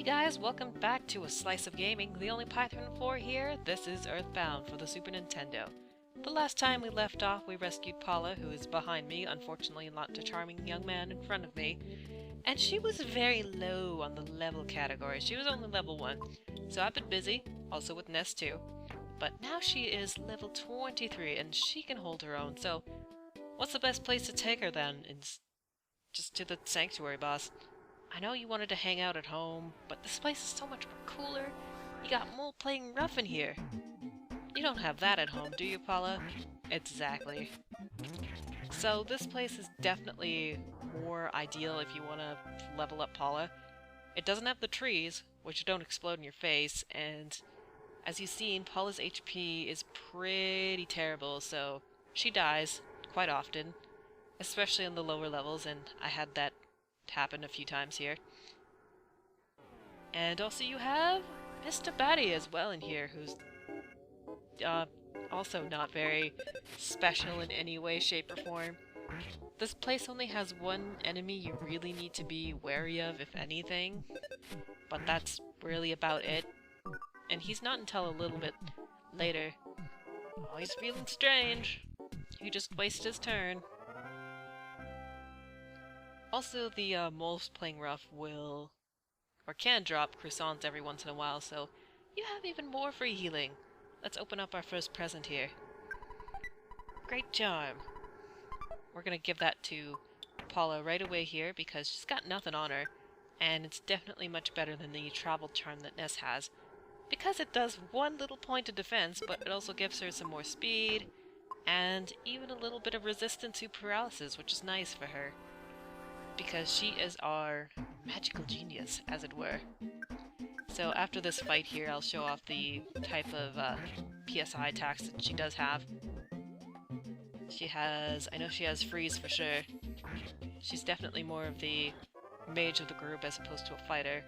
guys, welcome back to A Slice of Gaming, the only Python 4 here. This is EarthBound for the Super Nintendo. The last time we left off, we rescued Paula, who is behind me, unfortunately not the charming young man in front of me. And she was very low on the level category. She was only level 1. So I've been busy, also with SNES too. But now she is level 23 and she can hold her own, so what's the best place to take her then? It's just to the sanctuary boss. I know you wanted to hang out at home, but this place is so much more cooler. You got Mole playing rough in here. You don't have that at home, do you, Paula? Exactly. So this place is definitely more ideal if you want to level up Paula. It doesn't have the trees, which don't explode in your face, and as you've seen, Paula's HP is pretty terrible, so she dies quite often, especially in the lower levels, and I had that happen a few times here. And also you have Mr. Batty as well in here, who's also not very special in any way, shape, or form. This place only has one enemy you really need to be wary of, if anything, but that's really about it. And he's not until a little bit later. Oh, he's feeling strange. He just wasted his turn. Also, the moles playing rough will, or can drop croissants every once in a while, so you have even more free healing. Let's open up our first present here. Great charm. We're gonna give that to Paula right away here because she's got nothing on her, and it's definitely much better than the travel charm that Ness has, because it does one little point of defense, but it also gives her some more speed, and even a little bit of resistance to paralysis, which is nice for her, because she is our magical genius, as it were. So after this fight here, I'll show off the type of PSI attacks that she does have. She has, I know she has freeze for sure. She's definitely more of the mage of the group as opposed to a fighter.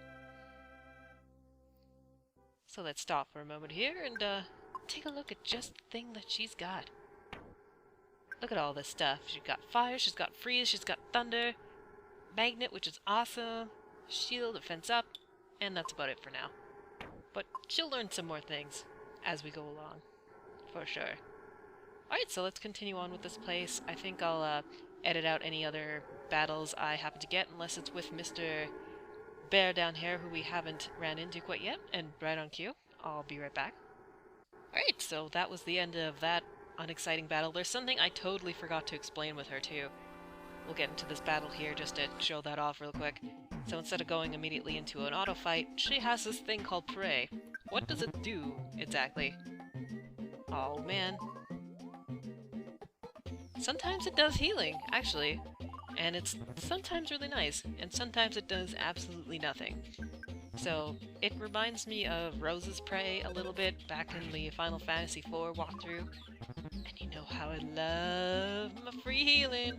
So let's stop for a moment here and take a look at just the thing that she's got. Look at all this stuff. She's got fire, she's got freeze, she's got thunder, magnet, which is awesome, shield, defense up, and that's about it for now. But she'll learn some more things as we go along, for sure. Alright, so let's continue on with this place. I think I'll edit out any other battles I happen to get, unless it's with Mr. Bear down here, who we haven't ran into quite yet, and right on cue. I'll be right back. Alright, so that was the end of that unexciting battle. There's something I totally forgot to explain with her, too. We'll get into this battle here just to show that off real quick. So instead of going immediately into an auto fight, she has this thing called Pray. What does it do, exactly? Oh man. Sometimes it does healing, actually. And it's sometimes really nice, and sometimes it does absolutely nothing. So, it reminds me of Rose's Prey a little bit back in the Final Fantasy IV walkthrough. And you know how I love my free healing!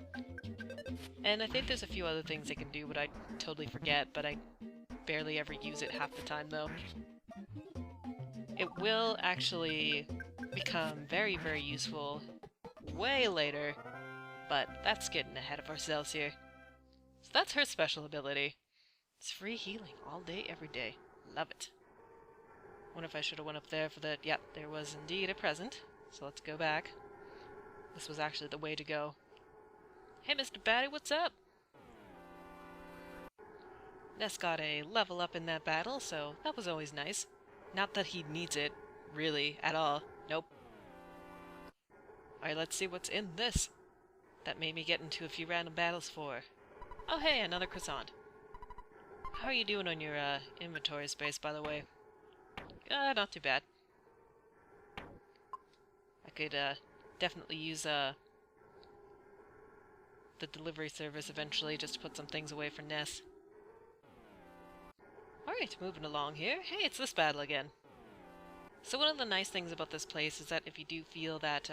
And I think there's a few other things it can do, but I totally forget, but I barely ever use it half the time though. It will actually become very, very useful way later, but that's getting ahead of ourselves here. So that's her special ability. It's free healing all day, every day. Love it. Wonder if I should have went up there for the... Yep, there was indeed a present. So let's go back. This was actually the way to go. Hey, Mr. Batty, what's up? Ness got a level up in that battle, so that was always nice. Not that he needs it, really, at all. Nope. Alright, let's see what's in this. That made me get into a few random battles for. Oh hey, another croissant. How are you doing on your inventory space, by the way? Not too bad. I could definitely use the delivery service eventually, just to put some things away for Ness. Alright, moving along here. Hey, it's this battle again. So one of the nice things about this place is that if you do feel that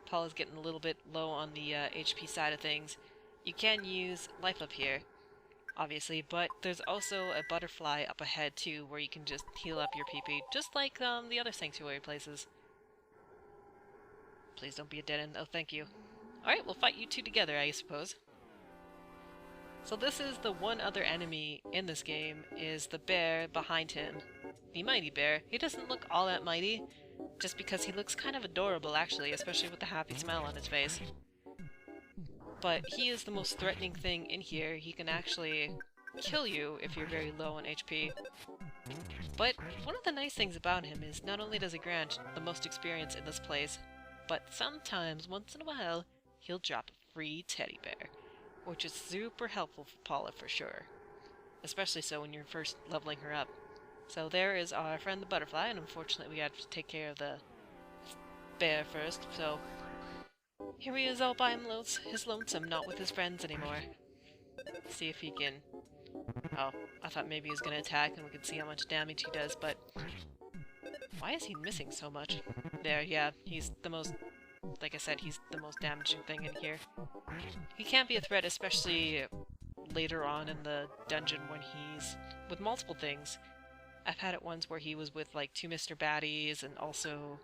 Paula's getting a little bit low on the HP side of things, you can use life up here, obviously, but there's also a butterfly up ahead too, where you can just heal up your PP, just like the other sanctuary places. Please don't be a dead end. Oh, thank you. Alright, we'll fight you two together, I suppose. So this is the one other enemy in this game, is the bear behind him. The mighty bear. He doesn't look all that mighty, just because he looks kind of adorable actually, especially with the happy smile on his face. But he is the most threatening thing in here. He can actually kill you if you're very low on HP. But one of the nice things about him is not only does he grant the most experience in this place, but sometimes, once in a while, he'll drop a free teddy bear, which is super helpful for Paula for sure. Especially so when you're first leveling her up. So there is our friend the butterfly, and unfortunately we had to take care of the bear first, so here he is all by his lonesome, not with his friends anymore. See if he can... Oh, I thought maybe he was gonna attack and we could see how much damage he does, but... Why is he missing so much? There, yeah, he's the most... Like I said, he's the most damaging thing in here. He can't be a threat, especially later on in the dungeon when he's with multiple things. I've had it once where he was with like 2 Mr. Baddies, and also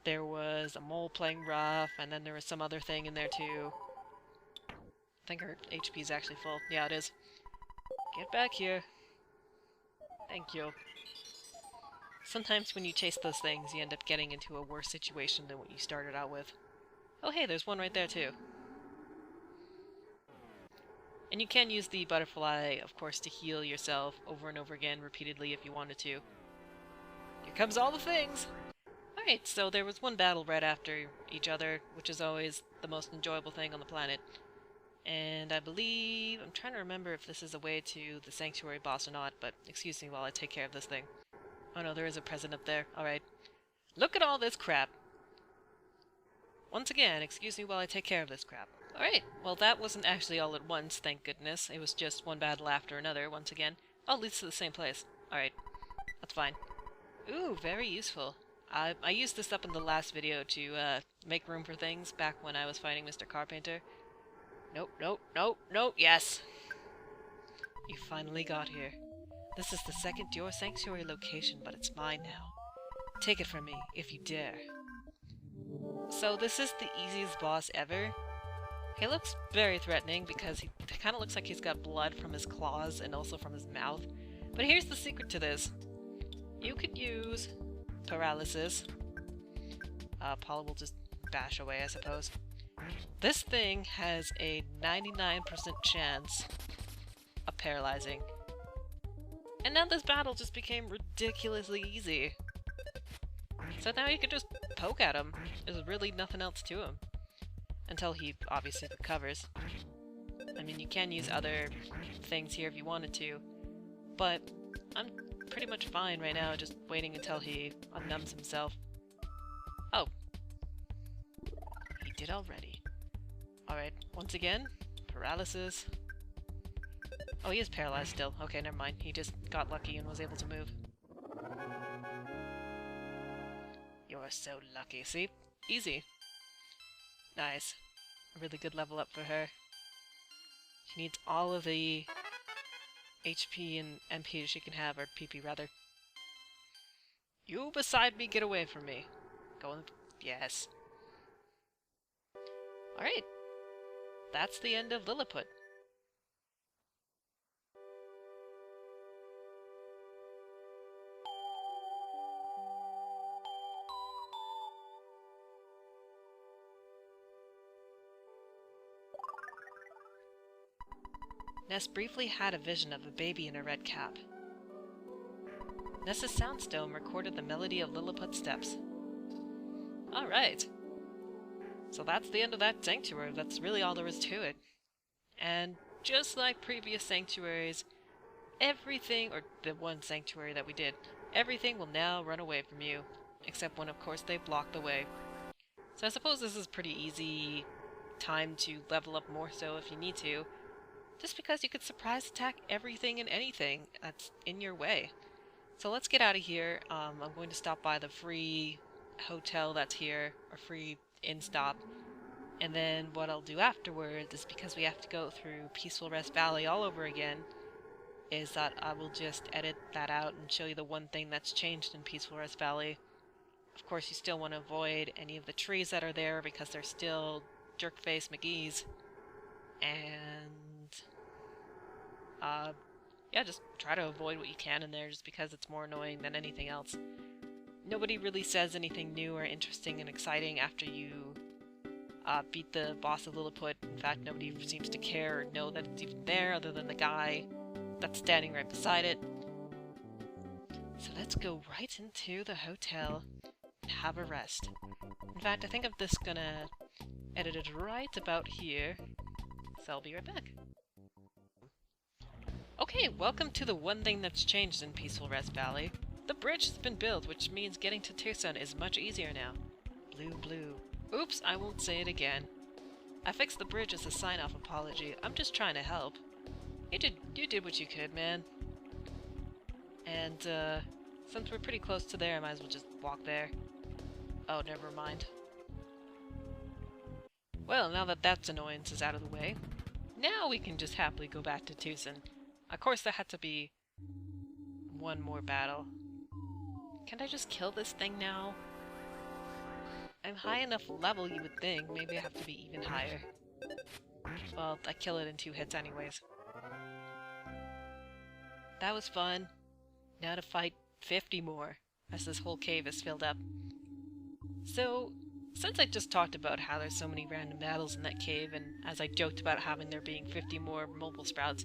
there was a mole playing rough, and then there was some other thing in there too. I think her HP is actually full. Yeah, it is. Get back here. Thank you. Sometimes when you chase those things, you end up getting into a worse situation than what you started out with. Oh hey, there's one right there too. And you can use the butterfly, of course, to heal yourself over and over again repeatedly if you wanted to. Here comes all the things! Alright, so there was one battle right after each other, which is always the most enjoyable thing on the planet. And I believe... I'm trying to remember if this is a way to the Sanctuary boss or not, but excuse me while I take care of this thing. Oh no, there is a present up there. Alright. Look at all this crap! Once again, excuse me while I take care of this crap. Alright, well that wasn't actually all at once, thank goodness. It was just one battle after another, once again. Oh, it leads to the same place. Alright, that's fine. Ooh, very useful. I used this up in the last video to make room for things back when I was fighting Mr. Carpenter. Nope, nope, nope, nope, yes! You finally got here. This is the second to your sanctuary location, but it's mine now. Take it from me, if you dare. So this is the easiest boss ever. He looks very threatening because he kind of looks like he's got blood from his claws and also from his mouth. But here's the secret to this. You could use paralysis. Paula will just bash away, I suppose. This thing has a 99% chance of paralyzing. And now this battle just became ridiculously easy. So now you can just poke at him. There's really nothing else to him. Until he obviously recovers. I mean, you can use other things here if you wanted to. But I'm pretty much fine right now, just waiting until he unnumbs himself. Oh. He did already. Alright, once again, paralysis. Oh, he is paralyzed still. Okay, never mind. He just got lucky and was able to move. You're so lucky. See? Easy. Nice. A really good level up for her. She needs all of the HP and MP she can have, or PP rather. You beside me, get away from me. Go on. Yes. Alright. That's the end of Lilliput. Ness briefly had a vision of a baby in a red cap. Ness's soundstone recorded the melody of Lilliput's steps. Alright. So that's the end of that sanctuary. That's really all there is to it. And just like previous sanctuaries, everything, or the one sanctuary that we did, everything will now run away from you. Except when, of course, they block the way. So I suppose this is pretty easy time to level up more so if you need to. Just because you could surprise attack everything and anything that's in your way. So let's get out of here. I'm going to stop by the free hotel that's here, or free inn stop. And then what I'll do afterwards is, because we have to go through Peaceful Rest Valley all over again, is that I will just edit that out and show you the one thing that's changed in Peaceful Rest Valley. Of course, you still want to avoid any of the trees that are there because they're still Jerkface McGee's. And Yeah, just try to avoid what you can in there just because it's more annoying than anything else. Nobody really says anything new or interesting and exciting after you beat the boss of Lilliput. In fact, nobody seems to care or know that it's even there other than the guy that's standing right beside it. So let's go right into the hotel and have a rest. In fact, I think I'm just gonna edit it right about here, so I'll be right back. Okay, welcome to the one thing that's changed in Peaceful Rest Valley. The bridge has been built, which means getting to Tucson is much easier now. Blue, blue. Oops, I won't say it again. I fixed the bridge as a sign-off apology. I'm just trying to help. You did what you could, man. And, since we're pretty close to there, I might as well just walk there. Oh, never mind. Well, now that that annoyance is out of the way, now we can just happily go back to Tucson. Of course, there had to be one more battle. Can't I just kill this thing now? I'm high enough level, you would think. Maybe I have to be even higher. Well, I kill it in 2 hits anyways. That was fun. Now to fight 50 more, as this whole cave is filled up. So, since I just talked about how there's so many random battles in that cave, and as I joked about having there being 50 more mobile sprouts,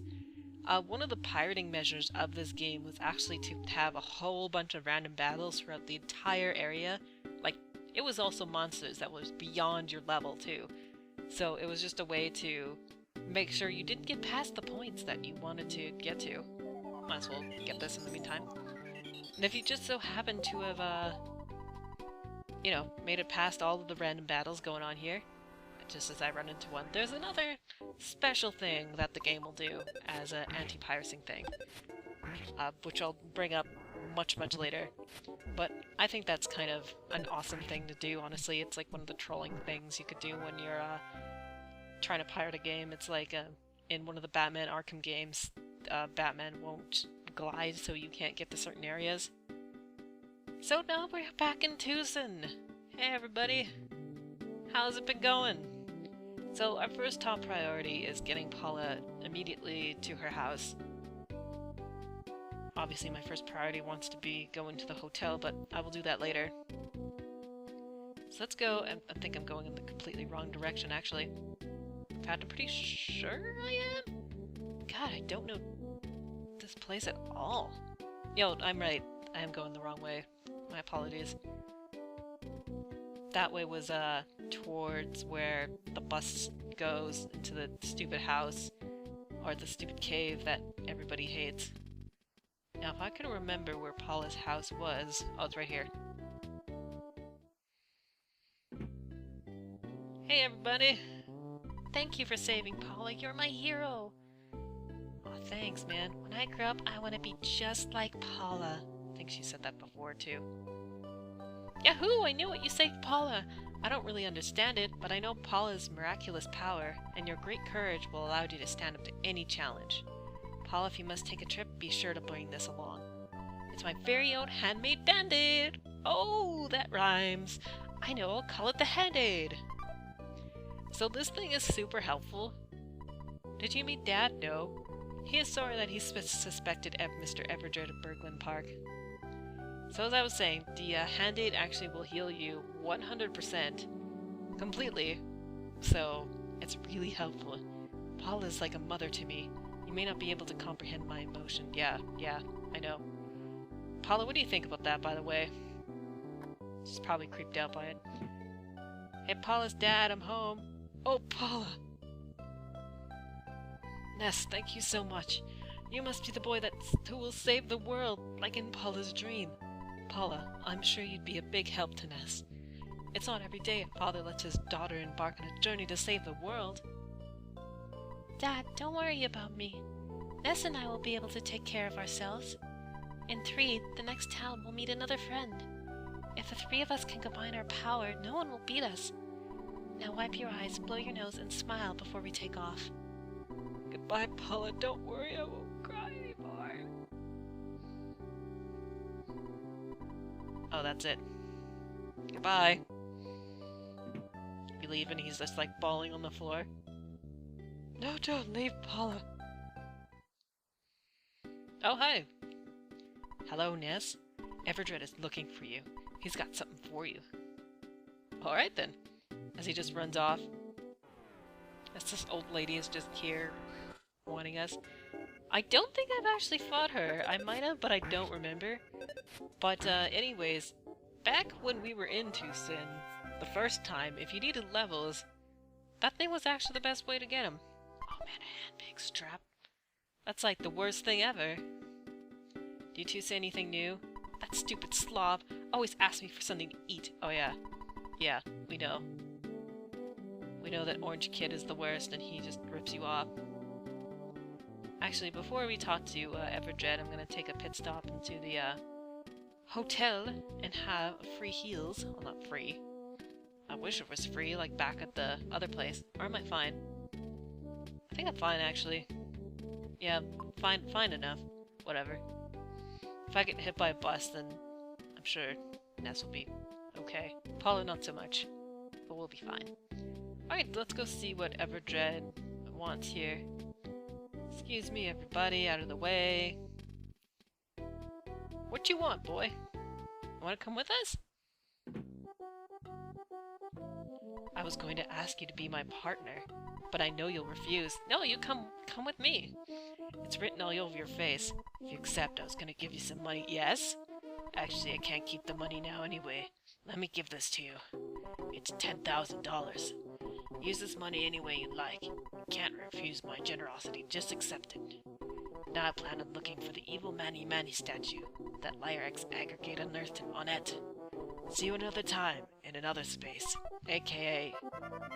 one of the pirating measures of this game was actually to have a whole bunch of random battles throughout the entire area. Like, it was also monsters that was beyond your level too. So it was just a way to make sure you didn't get past the points that you wanted to get to. Might as well get this in the meantime. And if you just so happen to have, you know, made it past all of the random battles going on here, just as I run into one, there's another special thing that the game will do as an anti-piracy thing, which I'll bring up much later. But I think that's kind of an awesome thing to do, honestly. It's like one of the trolling things you could do when you're trying to pirate a game. It's like in one of the Batman Arkham games, Batman won't glide so you can't get to certain areas. So now we're back in Tucson. Hey everybody, how's it been going? So our first top priority is getting Paula immediately to her house. Obviously my first priority wants to be going to the hotel, but I will do that later. So let's go, and I think I'm going in the completely wrong direction actually. In fact, I'm pretty sure I am? God, I don't know this place at all. Yo, I'm right. I am going the wrong way. My apologies. That way was towards where the bus goes into the stupid house, or the stupid cave that everybody hates. Now if I can remember where Paula's house was, oh, it's right here. Hey everybody! Thank you for saving Paula, you're my hero! Aw, thanks man. When I grow up, I want to be just like Paula. I think she said that before too. Yahoo! I knew it! You saved Paula! I don't really understand it, but I know Paula's miraculous power, and your great courage will allow you to stand up to any challenge. Paula, if you must take a trip, be sure to bring this along. It's my very own handmade band-aid! Oh, that rhymes! I know, I'll call it the Hand-Aid! So this thing is super helpful. Did you meet Dad? No. He is sorry that he suspected Mr. Everdred of Berglund Park. So as I was saying, the Hand-Aid actually will heal you 100%. Completely. So, it's really helpful. Paula is like a mother to me. You may not be able to comprehend my emotion. Yeah, I know. Paula, what do you think about that, by the way? She's probably creeped out by it. Hey, Paula's dad, I'm home. Oh, Paula! Ness, thank you so much. You must be the boy who will save the world, like in Paula's dream. Paula, I'm sure you'd be a big help to Ness. It's not every day a father lets his daughter embark on a journey to save the world. Dad, don't worry about me. Ness and I will be able to take care of ourselves. In 3, the next town, we'll meet another friend. If the 3 of us can combine our power, no one will beat us. Now wipe your eyes, blow your nose, and smile before we take off. Goodbye, Paula. Don't worry, I won't cry anymore. Oh, that's it. Goodbye. You leave and he's just like bawling on the floor. No, don't leave, Paula. Oh, hi. Hello, Ness. Everdred is looking for you. He's got something for you. Alright then. As he just runs off. As this old lady is just here wanting us. I don't think I've actually fought her. I might have, but I don't remember. But anyways, back when we were in Tucson, the first time, if you needed levels, that thing was actually the best way to get them. Oh man, a handbag strap. That's like the worst thing ever. Do you two say anything new? That stupid slob always asks me for something to eat. Oh yeah. Yeah, we know. We know that Orange Kid is the worst and he just rips you off. Actually, before we talk to Everdred, I'm gonna take a pit stop into the hotel and have free heals. Well, not free. I wish it was free, like back at the other place. Or am I fine? I think I'm fine, actually. Yeah, fine enough. Whatever. If I get hit by a bus, then I'm sure Ness will be okay. Paula, not so much. But we'll be fine. Alright, let's go see what Everdred wants here. Excuse me, everybody, out of the way. What you want, boy? Wanna come with us? I was going to ask you to be my partner, but I know you'll refuse. No, you come with me. It's written all over your face. If you accept, I was gonna give you some money. Yes? Actually, I can't keep the money now anyway. Let me give this to you. It's $10,000. Use this money any way you like. You can't refuse my generosity, just accept it. Now I plan on looking for the evil Manny statue that Lyrax aggregate unearthed on it. See you another time, in another space, aka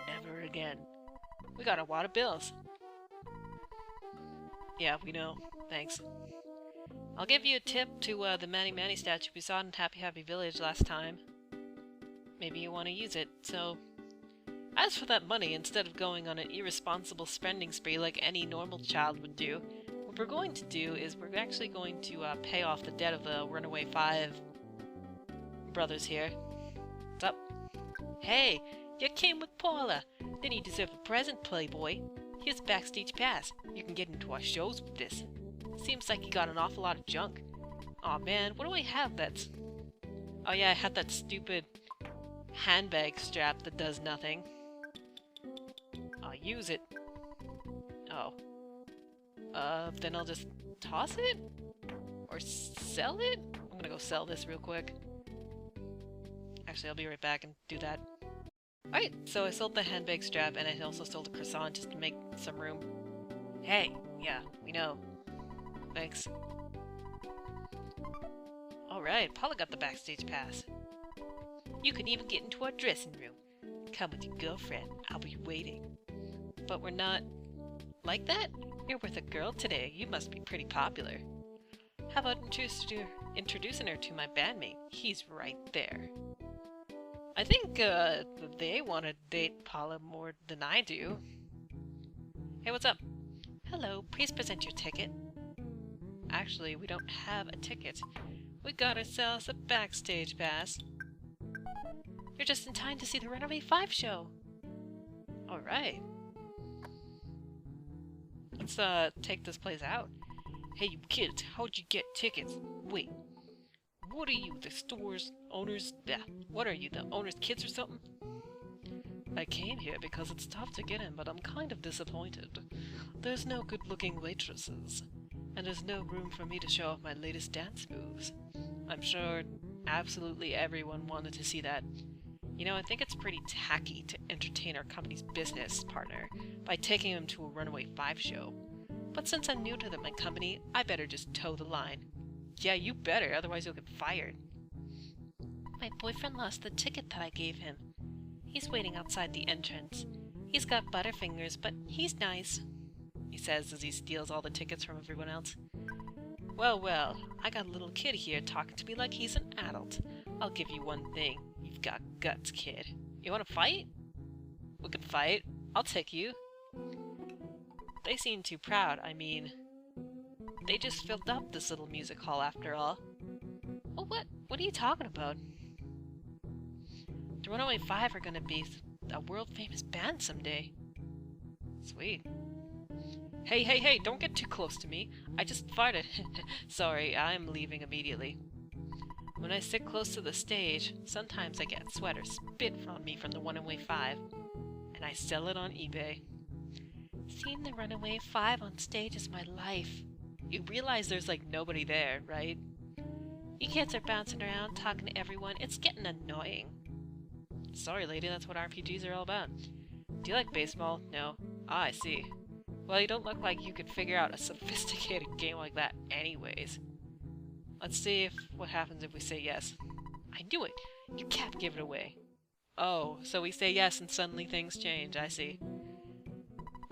never again. We got a wad of bills. Yeah, we know. Thanks. I'll give you a tip to the Manny statue we saw in Happy Village last time. Maybe you want to use it, so... As for that money, instead of going on an irresponsible spending spree like any normal child would do, what we're going to do is we're actually going to pay off the debt of the Runaway 5 brothers here. What's up? Hey, you came with Paula. Then you deserve a present, playboy. Here's a backstage pass. You can get into our shows with this. Seems like you got an awful lot of junk. Aw man, what do I have that's... Oh yeah, I had that stupid handbag strap that does nothing. I'll use it. Oh. Then I'll just toss it? Or sell it? I'm gonna go sell this real quick. Actually, I'll be right back and do that. Alright, so I sold the handbag strap and I also sold a croissant just to make some room. Hey, yeah, we know. Thanks. Alright, Paula got the backstage pass. You can even get into our dressing room. Come with your girlfriend, I'll be waiting. But we're not... Like that? You're with a girl today, you must be pretty popular. How about introducing her to my bandmate? He's right there. I think they want to date Paula more than I do. Hey, what's up? Hello, please present your ticket. Actually, we don't have a ticket. We got ourselves a backstage pass. You're just in time to see the Runaway 5 show. Alright. Let's take this place out. Hey, you kids, how'd you get tickets? Wait. What are you, the store's owners? Yeah, what are you, the owner's kids or something? I came here because it's tough to get in, but I'm kind of disappointed. There's no good-looking waitresses, and there's no room for me to show off my latest dance moves. I'm sure absolutely everyone wanted to see that. You know, I think it's pretty tacky to entertain our company's business partner by taking him to a Runaway 5 show. But since I'm new to my company, I better just toe the line. Yeah, you better, otherwise you'll get fired. My boyfriend lost the ticket that I gave him. He's waiting outside the entrance. He's got butterfingers, but he's nice, he says as he steals all the tickets from everyone else. Well, well, I got a little kid here talking to me like he's an adult. I'll give you one thing. You've got guts, kid. You want to fight? We can fight. I'll take you. They seem too proud. I mean, they just filled up this little music hall after all. Well, what are you talking about? The Runaway 5 are gonna be a world-famous band someday. Sweet. Hey, hey, hey, don't get too close to me. I just farted. Sorry, I'm leaving immediately. When I sit close to the stage, sometimes I get sweat or spit on me from the Runaway 5, and I sell it on eBay. Seeing the Runaway 5 on stage is my life. You realize there's like nobody there, right? You kids are bouncing around, talking to everyone. It's getting annoying. Sorry, lady, that's what RPGs are all about. Do you like baseball? No. Ah, I see. Well, you don't look like you could figure out a sophisticated game like that anyways. Let's see what happens if we say yes. I knew it! You can't give it away. Oh, so we say yes and suddenly things change, I see.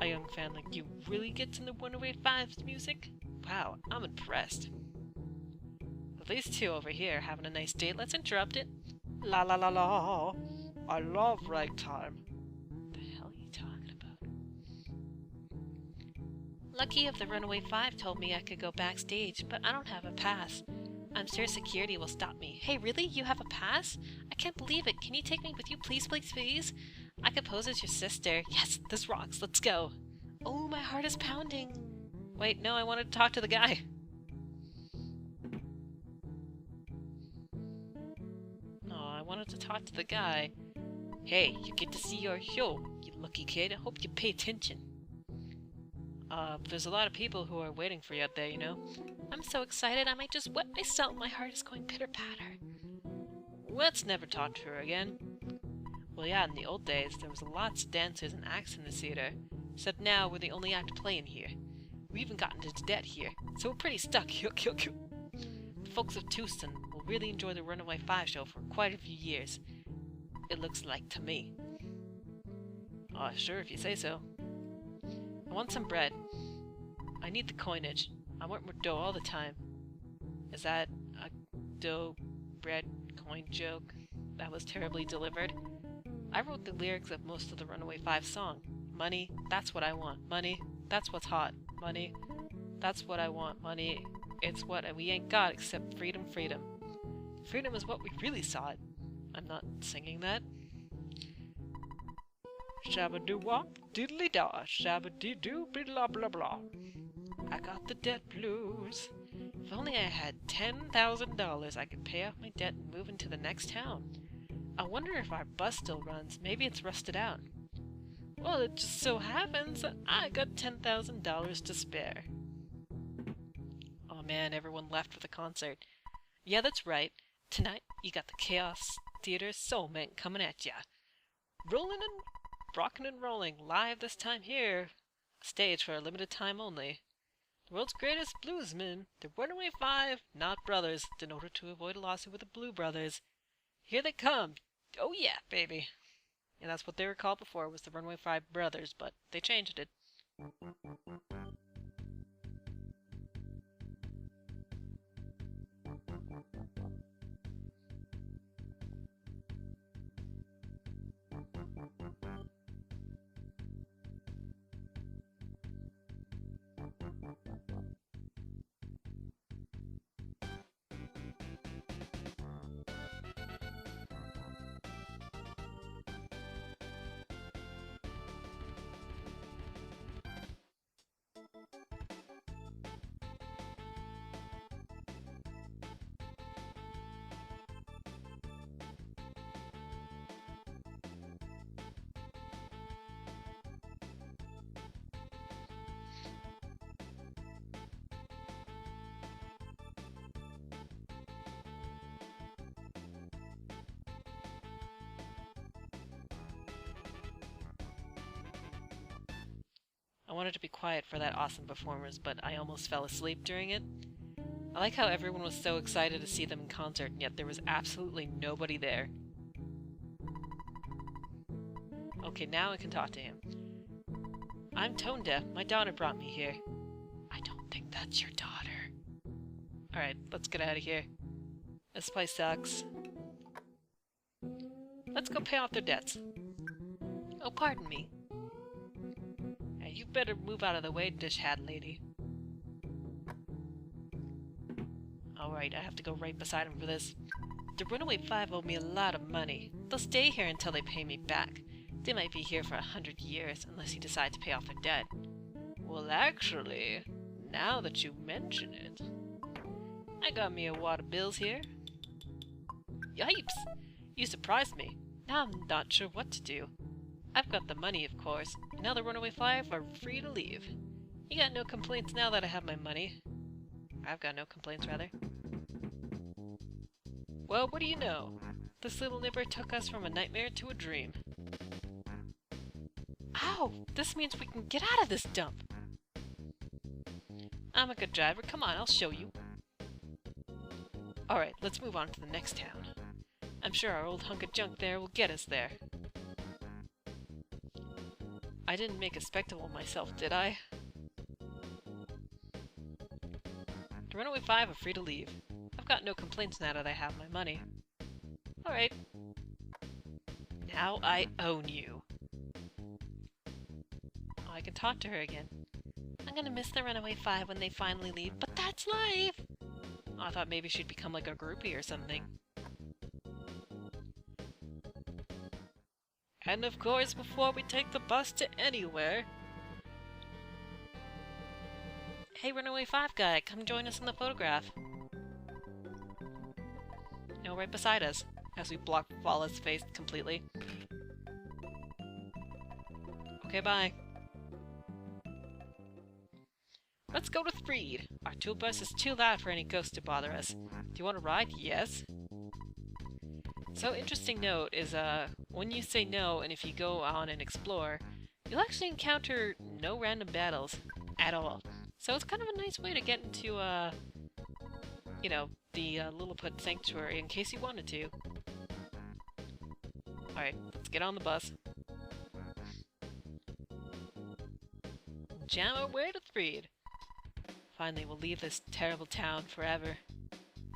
A young fan like you really gets into Runaway 5's music? Wow, I'm impressed. Well, these two over here having a nice date, let's interrupt it. La la la la! I love ragtime. The hell are you talking about? Lucky if the Runaway 5 told me I could go backstage, but I don't have a pass. I'm sure security will stop me. Hey, really? You have a pass? I can't believe it. Can you take me with you, please, please, please? I could pose as your sister. Yes, this rocks. Let's go. Oh, my heart is pounding. Wait, no, I wanted to talk to the guy. No, I wanted to talk to the guy. Hey, you get to see your show, you lucky kid. I hope you pay attention. There's a lot of people who are waiting for you out there, you know? I'm so excited I might just wet myself. My heart is going pitter-patter. Let's never talk to her again. Well, yeah, in the old days, there was lots of dancers and acts in the theater. Except now, we're the only act playing here. We even got into debt here, so we're pretty stuck. The folks of Tucson will really enjoy the Runaway 5 show for quite a few years. It looks like to me. Oh, sure, if you say so. I want some bread. I need the coinage. I want more dough all the time. Is that a dough, bread, coin joke that was terribly delivered? I wrote the lyrics of most of the Runaway 5 song. Money, that's what I want. Money, that's what's hot. Money, that's what I want. Money, it's what we ain't got except freedom, freedom. Freedom is what we really sought. I'm not singing that. Shabba-doo-wop, diddly-da, shabba-dee-doo, blah-blah-blah. I got the debt blues. If only I had $10,000, I could pay off my debt and move into the next town. I wonder if our bus still runs. Maybe it's rusted out. Well, it just so happens that I got $10,000 to spare. Oh man, everyone left for the concert. Yeah, that's right. Tonight, you got the Chaos Theater Soul Men coming at ya. Rolling and rocking and rolling, live this time here. Stage for a limited time only. The world's greatest bluesmen, the Runaway 5, not brothers, in order to avoid a lawsuit with the Blue Brothers. Here they come. Oh yeah, baby. And that's what they were called before, was the Runaway 5 Brothers, but they changed it. I wanted to be quiet for that awesome performance, but I almost fell asleep during it. I like how everyone was so excited to see them in concert, and yet there was absolutely nobody there. Okay, now I can talk to him. I'm tone deaf. My daughter brought me here. I don't think that's your daughter. Alright, let's get out of here. This place sucks. Let's go pay off their debts. Oh, pardon me. Hey, you better move out of the way, dish hat lady. Alright, I have to go right beside him for this. The Runaway 5 owe me a lot of money. They'll stay here until they pay me back. They might be here for 100 years, unless you decide to pay off their debt. Well, actually, now that you mention it, I got me a wad of bills here. Yipes! You surprised me. Now I'm not sure what to do. I've got the money, of course, and now the Runaway 5 are free to leave. You got no complaints now that I have my money. I've got no complaints, rather. Well, what do you know? This little nipper took us from a nightmare to a dream. Ow! This means we can get out of this dump! I'm a good driver. Come on, I'll show you. Alright, let's move on to the next town. I'm sure our old hunk of junk there will get us there. I didn't make a spectacle of myself, did I? The Runaway 5 are free to leave. I've got no complaints now that I have my money. Alright. Now I own you. Oh, I can talk to her again. I'm gonna miss the Runaway 5 when they finally leave, but that's life! Oh, I thought maybe she'd become like a groupie or something. And of course, before we take the bus to anywhere... Hey, Runaway 5 guy, come join us in the photograph. No, right beside us, as we block Paula's face completely. Okay, bye. Let's go to Threed. Our tour bus is too loud for any ghosts to bother us. Do you want to ride? Yes. So, interesting note is, when you say no, and if you go on and explore, you'll actually encounter no random battles at all. So it's kind of a nice way to get into, you know, the Lilliput Sanctuary in case you wanted to. Alright, let's get on the bus. Jam our way to Threed. Finally, we'll leave this terrible town forever.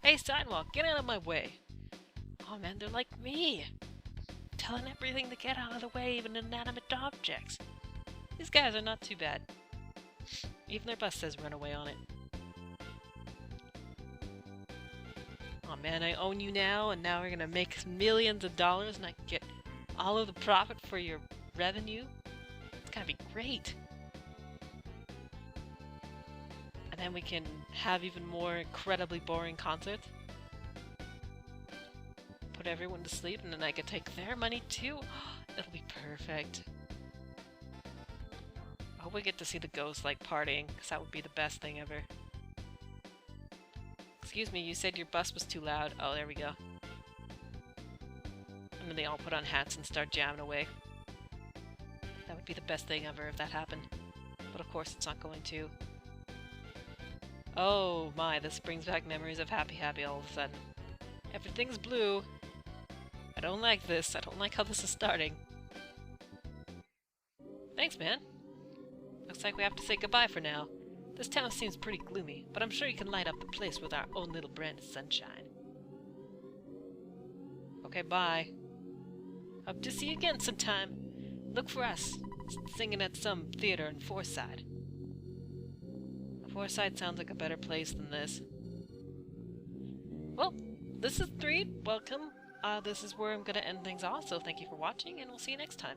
Hey, sidewalk, get out of my way! Oh man, they're like me! Telling everything to get out of the way, even inanimate objects. These guys are not too bad. Even their bus says Runaway on it. Oh man, I own you now, and now we're gonna make millions of dollars, and I can get all of the profit for your revenue? It's gonna be great! And then we can have even more incredibly boring concerts. Put everyone to sleep, and then I could take their money too. It'll be perfect. I hope we get to see the ghosts like partying, because that would be the best thing ever. Excuse me, you said your bus was too loud. Oh, there we go. And then they all put on hats and start jamming away. That would be the best thing ever if that happened. But of course it's not going to. Oh my, this brings back memories of Happy Happy all of a sudden. Everything's blue. I don't like this. I don't like how this is starting. Thanks, man. Looks like we have to say goodbye for now. This town seems pretty gloomy, but I'm sure you can light up the place with our own little brand of sunshine. Okay, bye. Hope to see you again sometime. Look for us, singing at some theater in Forsyth. Forsyth sounds like a better place than this. Well, this is Threed. Welcome. This is where I'm going to end things off, so thank you for watching, and we'll see you next time.